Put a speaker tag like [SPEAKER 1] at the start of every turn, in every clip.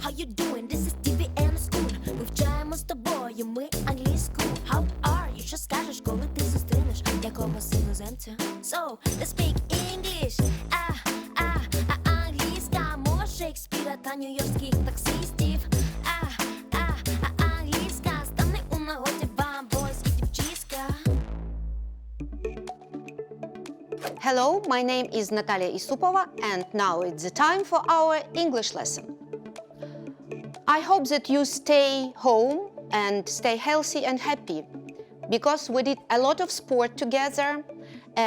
[SPEAKER 1] how you doing? This is TV and school. Вивчаємо з тобою ми англійську. How are you? Що скажеш, коли ти зустрінеш якогось іноземця? So, let's speak English. Англійська мова Шекспіра та нью-йоркських таксистів. Англійська стане у нагоді вам, бойські дівчиська.
[SPEAKER 2] Hello, my name is Natalia Isupova, and now it's the time for our English lesson. I hope that you stay home and stay healthy and happy, because we did a lot of sport together,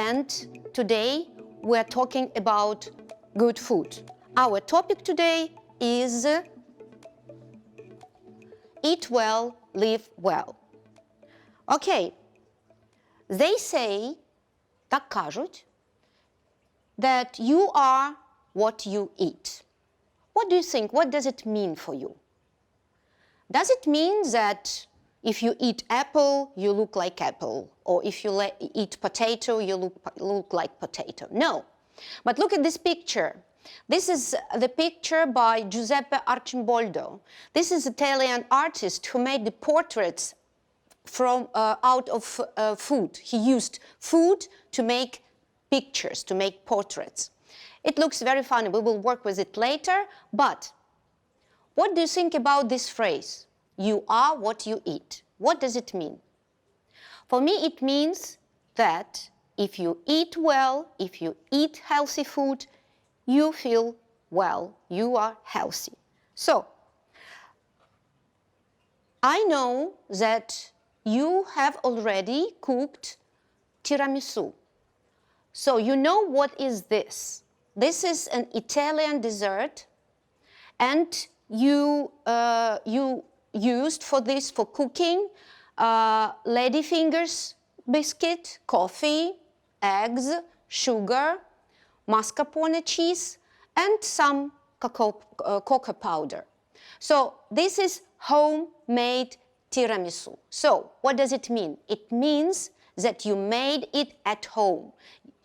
[SPEAKER 2] and today we're talking about good food. Our topic today is eat well, live well. Okay, they say, так кажуть, that you are what you eat. What do you think? What does it mean for you? Does it mean that if you eat apple, you look like apple? Or if you eat potato, you look like potato? No. But look at this picture. This is the picture by Giuseppe Archimboldo. This is an Italian artist who made the portraits from out of food. He used food to make pictures, to make portraits. It looks very funny. We will work with it later. But what do you think about this phrase? You are what you eat. What does it mean? For me, it means that if you eat well, if you eat healthy food, you feel well, you are healthy. So, I know that you have already cooked tiramisu. So you know what is this? This is an Italian dessert, and you used for this for cooking ladyfingers biscuit, coffee, eggs, sugar, mascarpone cheese, and some cocoa powder. So this is homemade tiramisu. So what does it mean? It means that you made it at home.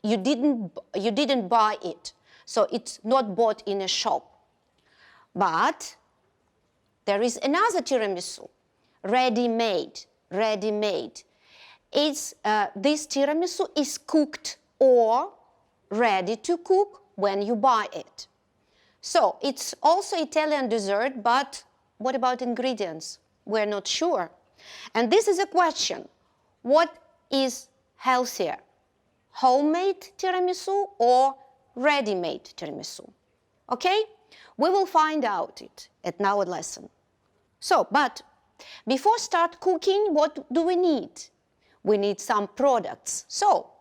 [SPEAKER 2] You didn't buy it. So it's not bought in a shop. But there is another tiramisu, ready-made. This tiramisu is cooked or ready to cook when you buy it. So it's also Italian dessert, but what about ingredients? We're not sure. And this is a question. What is healthier? Homemade tiramisu or ready-made tiramisu? Okay? We will find out it at our lesson. So, but before start cooking, what do we need? We need some products. So,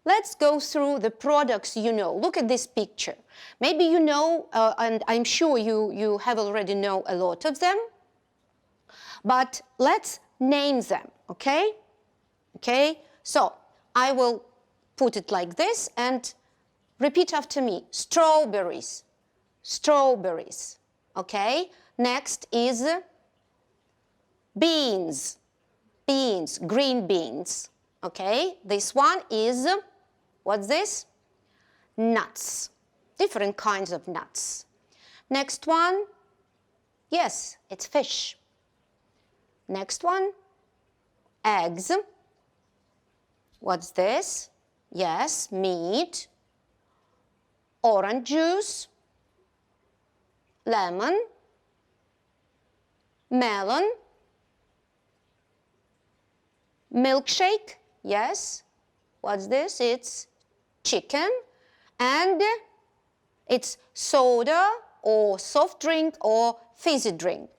[SPEAKER 2] let's go through the products you know. Look at this picture. Maybe you know, and I'm sure you have already know a lot of them, but let's name them, okay? Okay? So, I will put it like this and repeat after me. Strawberries, okay? Next is beans, green beans, okay? This one is, what's this? Nuts, different kinds of nuts. Next one, yes, it's fish. Next one, eggs. What's this? Yes, meat. Orange juice. Lemon. Melon. Milkshake. Yes. What's this? It's chicken. And it's soda or soft drink or fizzy drink.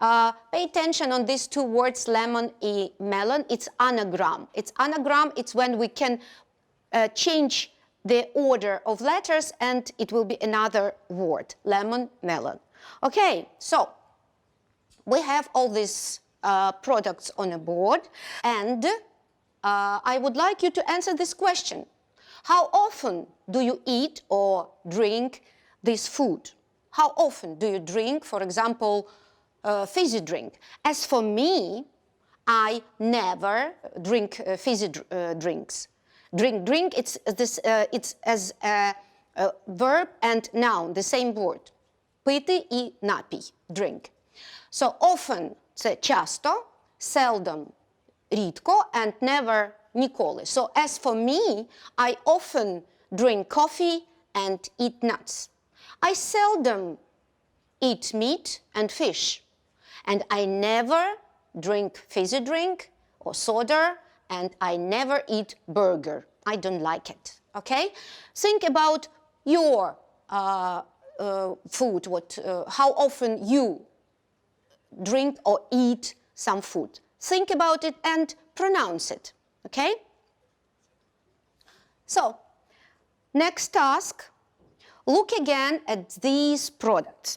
[SPEAKER 2] Pay attention on these two words, lemon and melon. It's anagram. It's when we can change the order of letters and it will be another word, lemon, melon. Okay, so we have all these products on a board, and I would like you to answer this question. How often do you eat or drink this food? How often do you drink, for example, fizzy drink? As for me, I never drink fizzy drinks. Drink, it's as a verb and noun, the same word. Пити і напій. drink. So often – це часто, seldom – рідко, and never – ніколи. So as for me, I often drink coffee and eat nuts. I seldom eat meat and fish. And I never drink fizzy drink or soda, and I never eat burger. I don't like it, okay? Think about your food, how often you drink or eat some food. Think about it and pronounce it, okay? So, next task, look again at these products.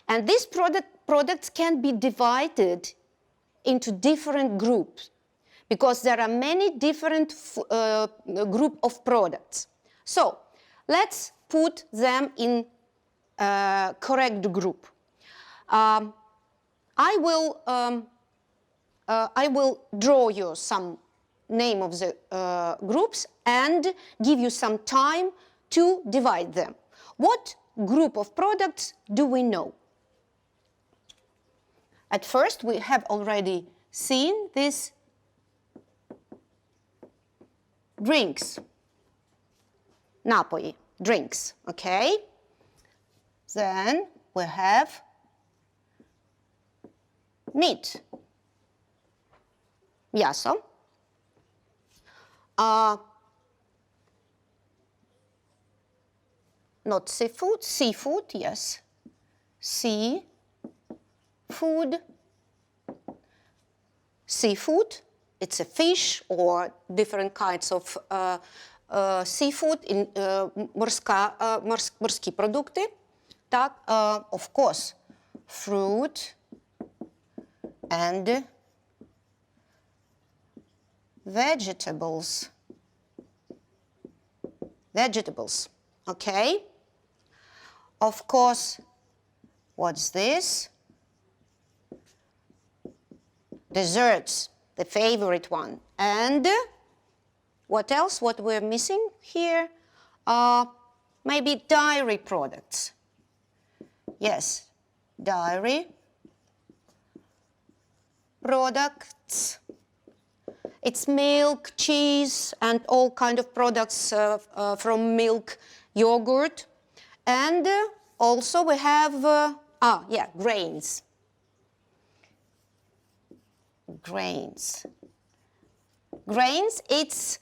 [SPEAKER 2] And these products can be divided into different groups because there are many different group of products. So, let's put them in correct group. I will draw you some name of the groups and give you some time to divide them. What group of products do we know? At first, we have already seen these drinks. Напої, drinks, okay? Then we have meat. М'ясо. Not seafood, seafood, yes. Seafood, it's a fish or different kinds of seafood, морські продукти. Так, of course, fruit and vegetables. Okay? Of course, what's this? Desserts, the favorite one. And what else? What we're missing here? Maybe dairy products. Yes, dairy products. It's milk, cheese, and all kind of products from milk, yogurt. And also we have, grains. Grains, it's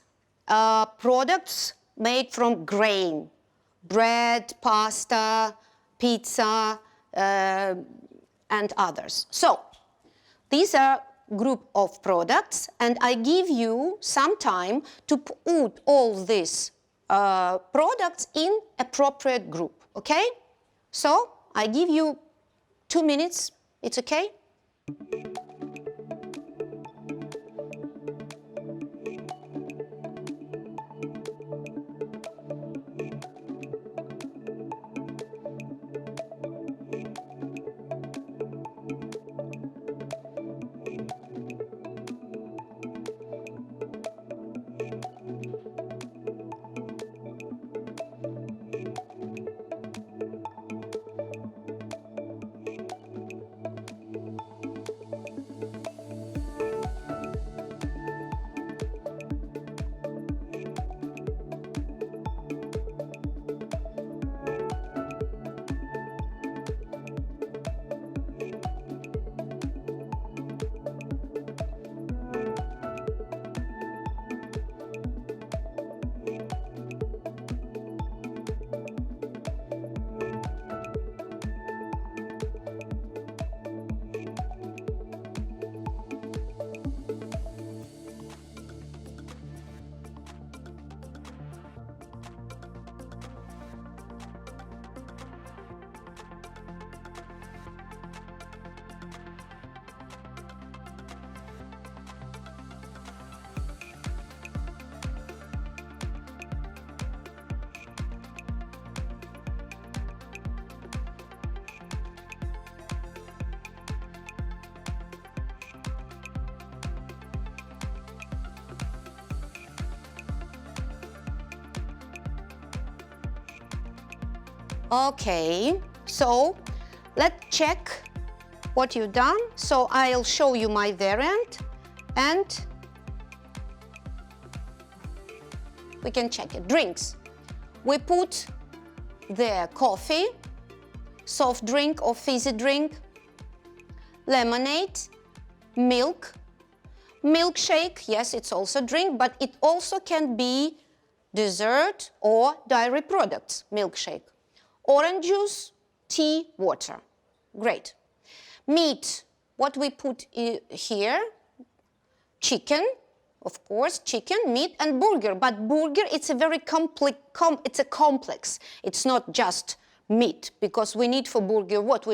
[SPEAKER 2] products made from grain. Bread, pasta, pizza, and others. So, these are group of products, and I give you some time to put all these products in appropriate group, okay? So, I give you 2 minutes. It's okay? Okay, so let's check what you've done. So I'll show you my variant and we can check it. Drinks. We put there coffee, soft drink or fizzy drink, lemonade, milk, milkshake. Yes, it's also drink, but it also can be dessert or dairy products, milkshake. Orange juice, tea, water. Great. Meat, what we put here, chicken, of course, chicken, meat, and burger. But burger, it's a very it's a complex. It's not just meat, because we need for burger, what do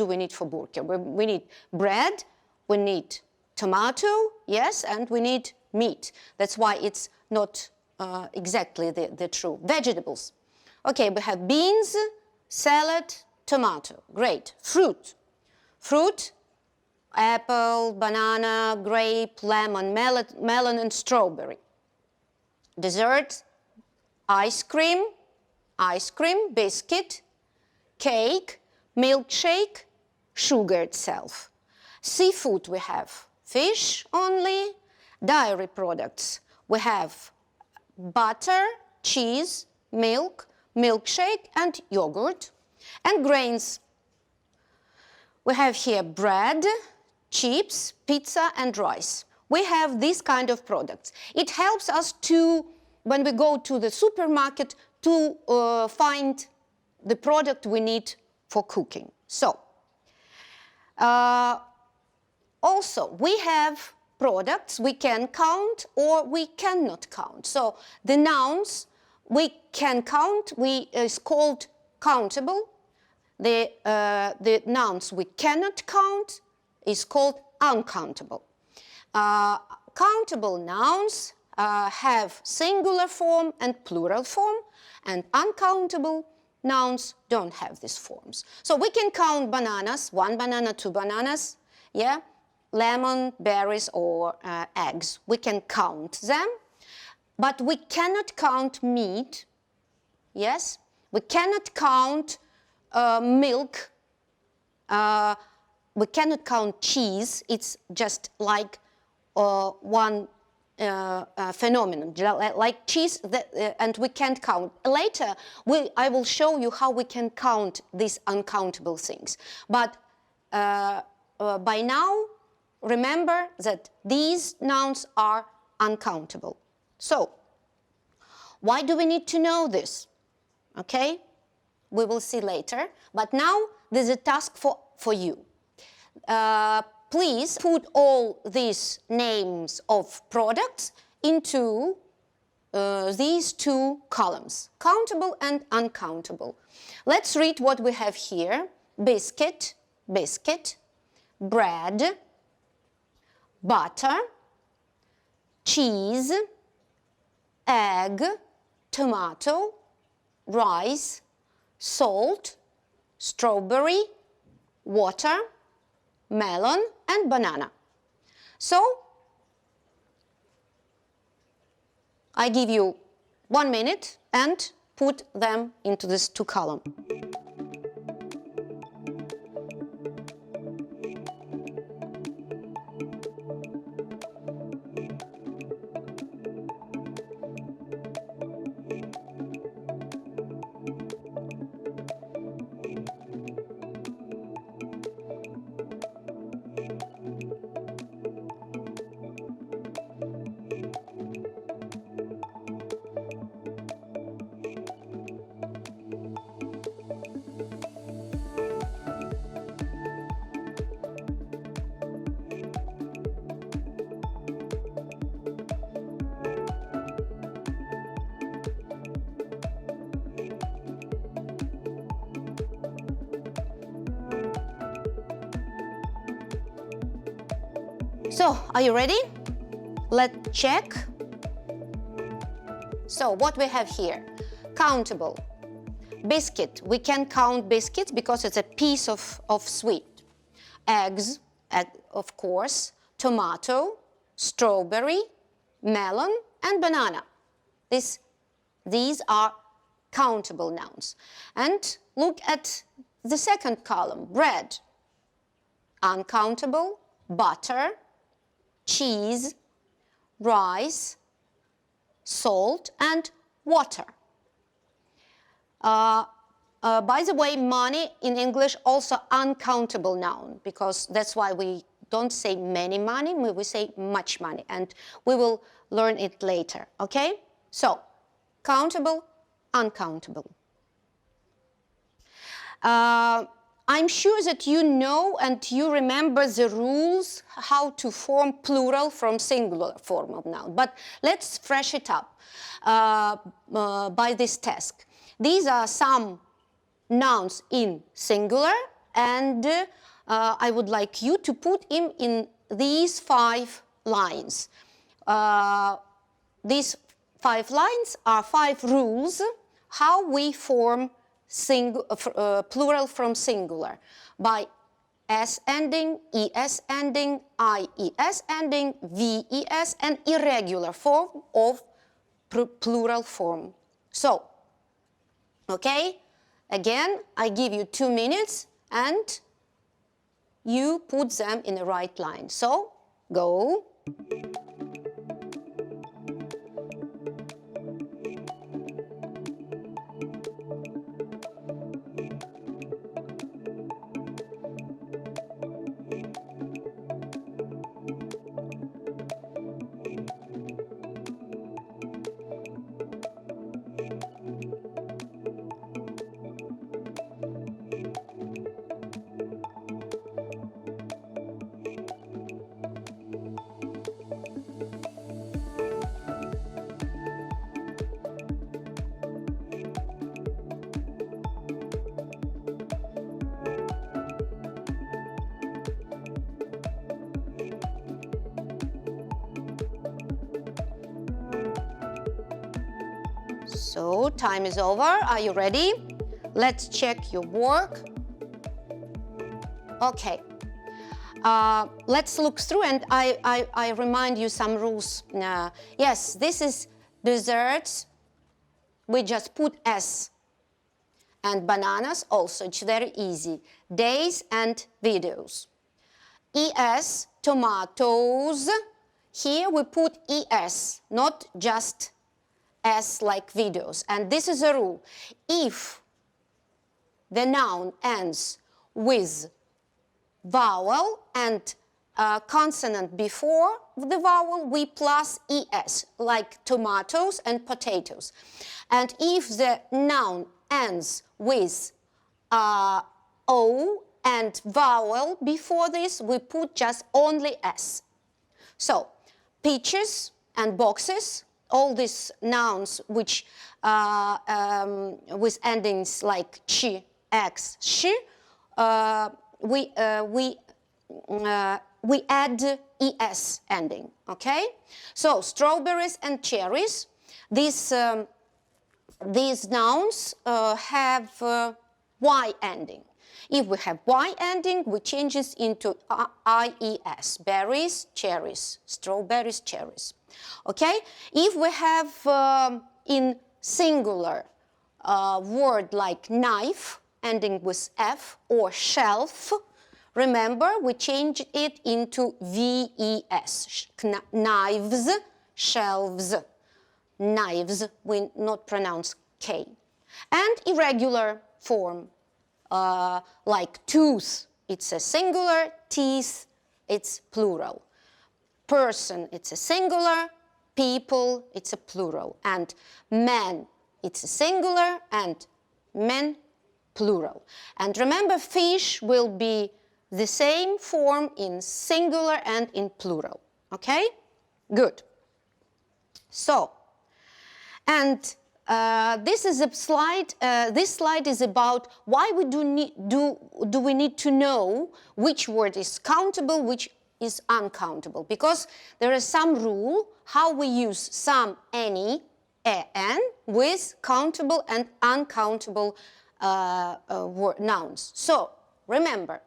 [SPEAKER 2] we need for burger? We need bread, we need tomato, yes, and we need meat. That's why it's not exactly the true. Vegetables. Okay, we have beans, salad, tomato. Great. Fruit. Fruit, apple, banana, grape, lemon, melon, and strawberry. Dessert, ice cream, biscuit, cake, milkshake, sugar itself. Seafood, we have fish only. Dairy products, we have butter, cheese, milk, milkshake, and yogurt. And grains, we have here bread, chips, pizza, and rice. We have this kind of products. It helps us to, when we go to the supermarket, to find the product we need for cooking. So, also, we have products we can count or we cannot count. So, the nouns we can count, is called countable. The nouns we cannot count is called uncountable. Countable nouns have singular form and plural form, and uncountable nouns don't have these forms. So we can count bananas, 1 banana, 2 bananas, yeah, lemon, berries, or eggs. We can count them, but we cannot count meat, yes? We cannot count milk, we cannot count cheese. It's just like one phenomenon, like cheese, and we can't count. Later, I will show you how we can count these uncountable things. But by now, remember that these nouns are uncountable. So, why do we need to know this? Okay? We will see later, but now there's a task for you. Please put all these names of products into these 2 columns, countable and uncountable. Let's read what we have here. Biscuit, bread, butter, cheese, egg, tomato, rice, salt, strawberry, water, melon, and banana. So, I give you 1 minute and put them into these 2 columns. So, are you ready? Let's check. So, what we have here? Countable. Biscuit. We can count biscuits because it's a piece of sweet. Eggs, of course. Tomato, strawberry, melon, and banana. These are countable nouns. And look at the second column, bread. uncountable, butter, cheese, rice, salt, and water. By the way, money in English also uncountable noun, because that's why we don't say many money, we say much money, and we will learn it later, okay? So, countable, uncountable. I'm sure that you know and you remember the rules how to form plural from singular form of noun, but let's fresh it up by this task. These are some nouns in singular, and I would like you to put him in these 5 lines. These 5 lines are 5 rules how we form plural from singular by s ending, es ending, ies ending, ves, and irregular form of plural form. So, okay, again, I give you 2 minutes and you put them in the right line. So, go. So, time is over. Are you ready? Let's check your work. Okay. Let's look through, and I remind you some rules. Yes, this is desserts. We just put S. And bananas also, it's very easy. Days and videos. ES, tomatoes. Here we put ES, not just S like videos. And this is a rule. If the noun ends with vowel and consonant before the vowel, we plus ES, like tomatoes and potatoes. And if the noun ends with O and vowel before this, we put just only S. So, peaches and boxes, all these nouns which with endings like ch, x, sh, we add es ending. Okay. So strawberries and cherries. These nouns have y ending. If we have y ending, we change it into ies. Berries, cherries. Strawberries, cherries. Okay? If we have in singular word like knife, ending with f, or shelf, remember we change it into ves. Knives, shelves. Knives, we not pronounce k. And irregular form, like tooth, it's a singular, teeth, it's plural. Person, it's a singular, people, it's a plural. And man, it's a singular, and men, plural. And remember, fish will be the same form in singular and in plural. Okay? Good. So, and this is a slide. This slide is about why we do we need to know which word is countable, which is uncountable, because there is some rule how we use some, any, en with countable and uncountable nouns. So remember,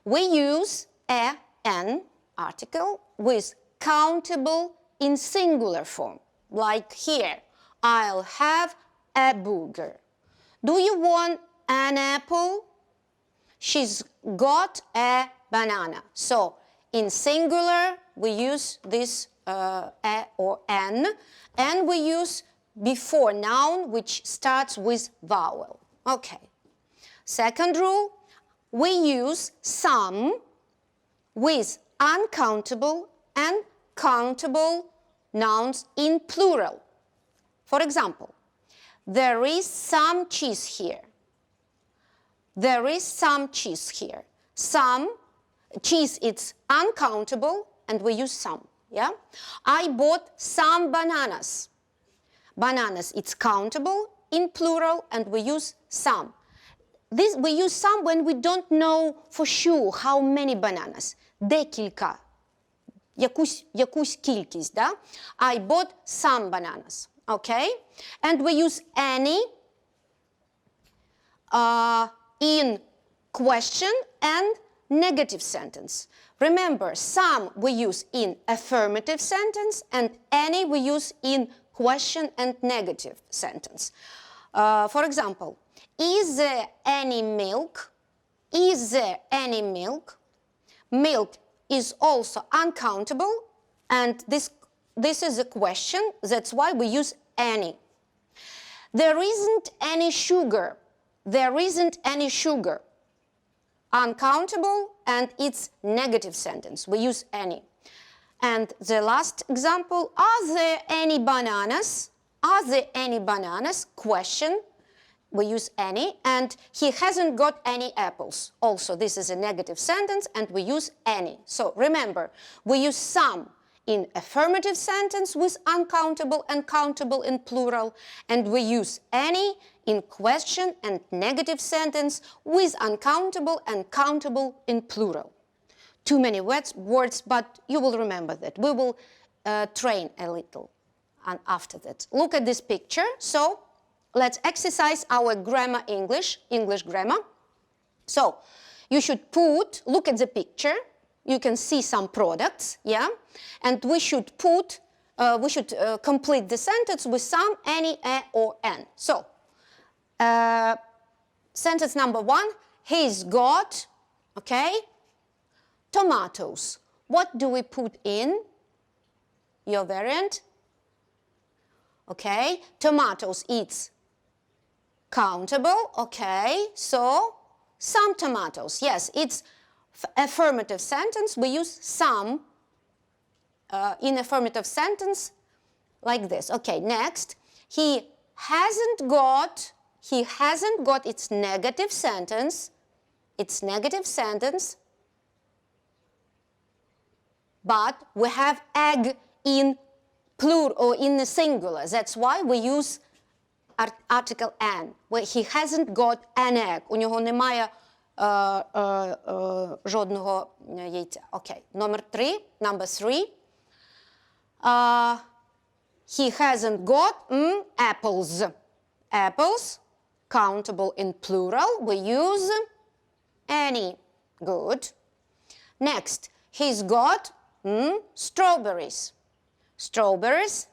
[SPEAKER 2] we use en article with countable in singular form, like here. I'll have a burger. Do you want an apple? She's got a banana. So in singular, we use this a or n, and we use before noun, which starts with vowel. Okay. Second rule, we use some with uncountable and countable nouns in plural. For example, there is some cheese here. There is some cheese here. Some cheese, it's uncountable, and we use some. Yeah? I bought some bananas. Bananas, it's countable in plural, and we use some. This, we use some when we don't know for sure how many bananas. Декілька. Якусь кількість, да? I bought some bananas. Okay? And we use any in question and negative sentence. Remember, some we use in affirmative sentence, and any we use in question and negative sentence. For example, is there any milk? Is there any milk? Milk is also uncountable, and this is a question. That's why we use any. There isn't any sugar. There isn't any sugar. Uncountable, and it's negative sentence. We use any. And the last example, are there any bananas? Are there any bananas? Question. We use any. And he hasn't got any apples. Also, this is a negative sentence, and we use any. So remember, we use some in affirmative sentence with uncountable and countable in plural, and we use any in question and negative sentence with uncountable and countable in plural. Too many words, but you will remember that. We will train a little after that. Look at this picture. So let's exercise our grammar English grammar. So you should look at the picture. You can see some products, yeah? And we should complete the sentence with some, any, a, or an. So, sentence number 1, he's got, okay, tomatoes. What do we put in your variant? Okay, tomatoes, it's countable, okay, so some tomatoes. Yes, it's affirmative sentence. We use some in affirmative sentence like this. Okay, next, he hasn't got, it's negative sentence. It's negative sentence, but we have egg in plural or in the singular. That's why we use article an. He hasn't got an egg. У нього немає жодного яйця. Okay, number 3. He hasn't got apples. Apples, countable in plural. We use any. Good. Next, he's got strawberries. Strawberries,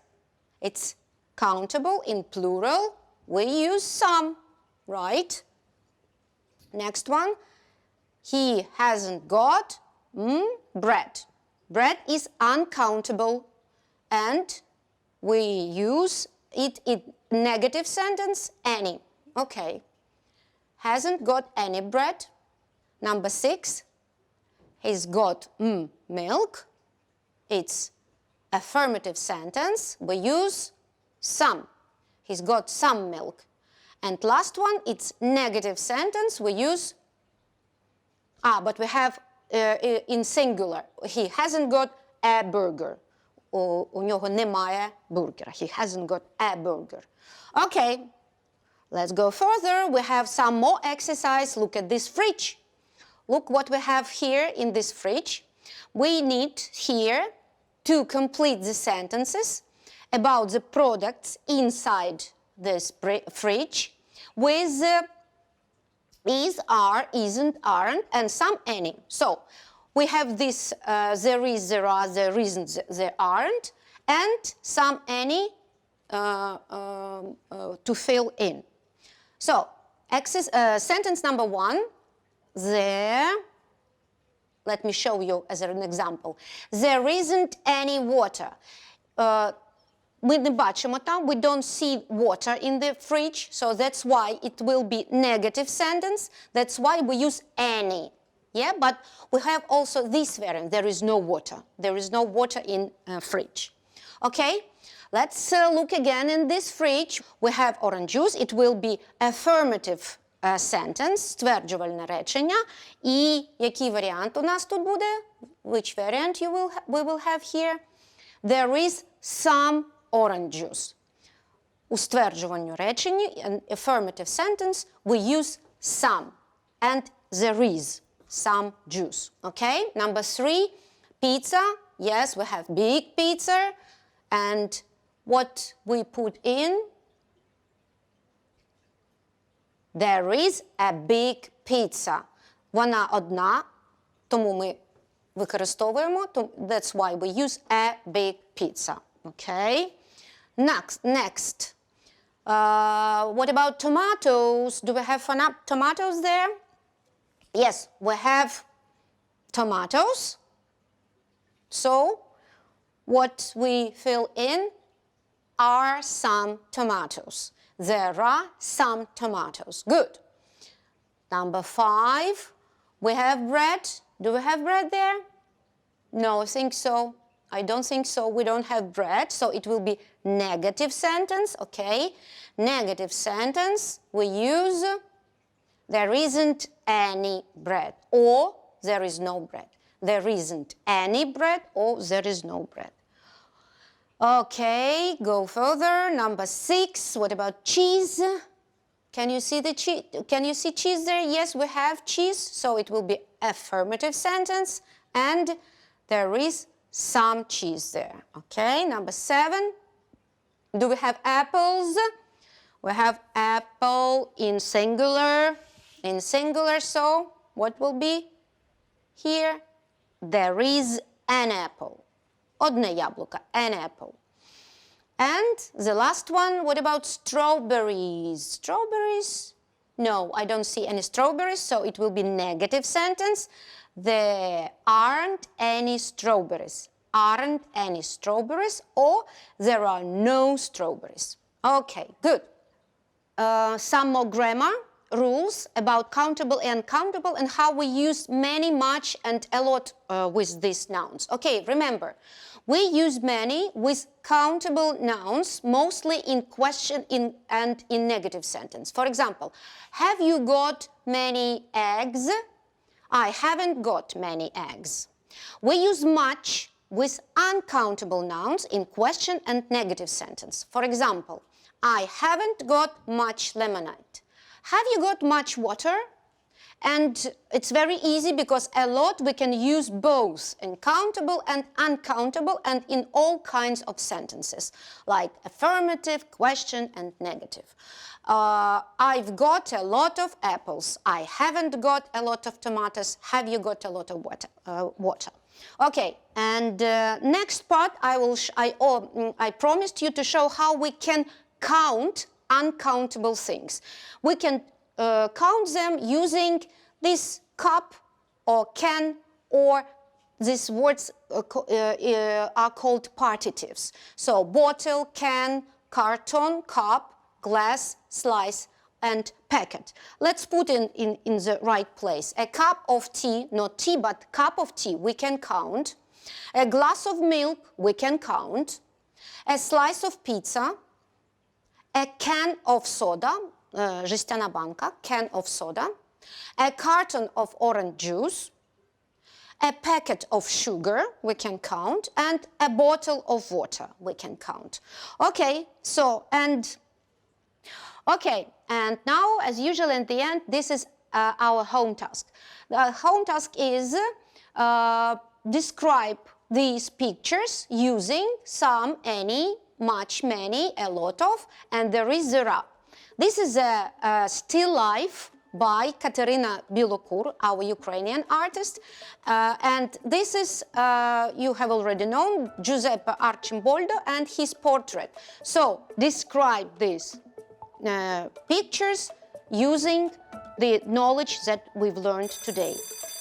[SPEAKER 2] it's countable in plural. We use some, right? Next one, he hasn't got bread. Bread is uncountable, and we use it in negative sentence, any. Okay. Hasn't got any bread. Number 6, he's got milk. It's affirmative sentence. We use some. He's got some milk. And last one, it's negative sentence. We use, but we have in singular. He hasn't got a burger. У нього немає бургера. He hasn't got a burger. Okay, let's go further. We have some more exercise. Look at this fridge. Look what we have here in this fridge. We need here to complete the sentences about the products inside this fridge with is, are, isn't, aren't, and some, any. So we have this there is, there are, there isn't, there aren't, and some, any to fill in. So sentence number 1, there let me show you as an example. There isn't any water. Ми не бачимо там, we don't see water in the fridge, so that's why it will be negative sentence. That's why we use any. Yeah, but we have also this variant, there is no water. There is no water in fridge. Okay, let's look again in this fridge. We have orange juice, it will be affirmative sentence, стверджувальне речення. І який варіант у нас тут буде? Which variant we will have here? There is some orange juice. У стверджувальному реченні, an affirmative sentence, we use some. And there is some juice. Okay? Number 3, pizza. Yes, we have big pizza. And what we put in? There is a big pizza. Вона одна, тому ми використовуємо. That's why we use a big pizza. Okay? Next. What about tomatoes? Do we have tomatoes there? Yes, we have tomatoes. So, what we fill in are some tomatoes. There are some tomatoes. Good. Number 5, we have bread. Do we have bread there? No, I think so. I don't think so. We don't have bread, so it will be negative sentence, okay? Negative sentence, we use there isn't any bread, or there is no bread. There isn't any bread, or there is no bread. Okay, go further. Number 6, what about cheese? Can you see the cheese? Can you see cheese there? Yes, we have cheese, so it will be affirmative sentence, and there is some cheese there. Okay, number 7. Do we have apples? We have apple in singular. In singular, so what will be here? There is an apple. Одне яблуко, an apple. And the last one, what about strawberries? Strawberries? No, I don't see any strawberries, so it will be negative sentence. There aren't any strawberries. Aren't any strawberries, or there are no strawberries. Okay, good. Some more grammar rules about countable and uncountable and how we use many, much, and a lot with these nouns. Okay, remember, we use many with countable nouns, mostly in question and in negative sentence. For example, have you got many eggs? I haven't got many eggs. We use much with uncountable nouns in question and negative sentence. For example, I haven't got much lemonade. Have you got much water? And it's very easy because a lot we can use both in countable and uncountable and in all kinds of sentences, like affirmative, question, and negative. I've got a lot of apples. I haven't got a lot of tomatoes. Have you got a lot of water? Okay, and next part I promised you to show how we can count uncountable things. We can count them using this cup or can, or these words are called partitives. So bottle, can, carton, cup, glass, slice, and packet. Let's put in the right place. A cup of tea, not tea, but cup of tea, we can count. A glass of milk, we can count. A slice of pizza. A can of soda, жестяна банка, can of soda. A carton of orange juice. A packet of sugar, we can count. And a bottle of water, we can count. Okay, and now, as usual at the end, this is our home task. The home task is describe these pictures using some, any, much, many, a lot of, and there is there are. This is a still life by Katerina Bilokur, our Ukrainian artist, and this is, you have already known, Джузеппе Арчимбольдо and his portrait. So, describe these pictures using the knowledge that we've learned today.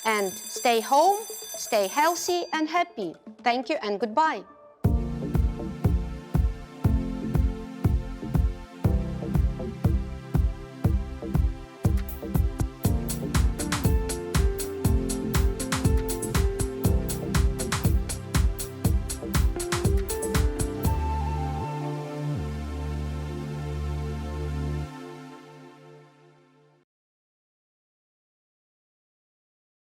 [SPEAKER 2] And stay home, stay healthy and happy. Thank you and goodbye.